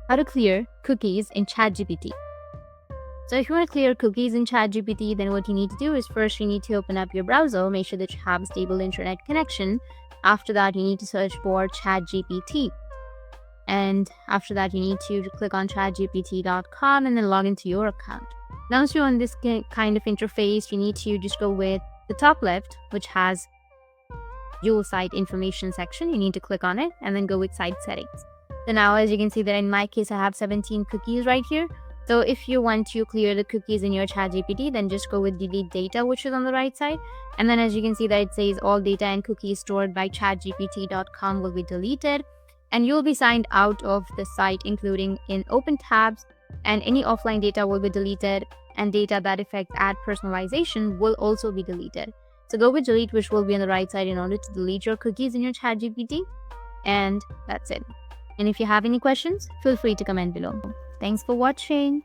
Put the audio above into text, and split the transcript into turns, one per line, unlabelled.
how to clear cookies in ChatGPT. So if you want to clear cookies in ChatGPT, then what you need to do is first you need to open up your browser, make sure that you have a stable internet connection. After that, you need to search for ChatGPT. And after that, you need to click on chatgpt.com and then log into your account. Now, once you're on this kind of interface, you need to just go with the top left, which has your site information section. You need to click on it and then go with site settings. So now, as you can see that in my case, I have 17 cookies right here. So if you want to clear the cookies in your ChatGPT, then just go with delete data, which is on the right side. And then as you can see that it says all data and cookies stored by chatgpt.com will be deleted. And you'll be signed out of the site, including in open tabs, and any offline data will be deleted, and data that affects ad personalization will also be deleted. So go with delete, which will be on the right side, in order to delete your cookies in your ChatGPT. And that's it. And if you have any questions, feel free to comment below. Thanks for watching.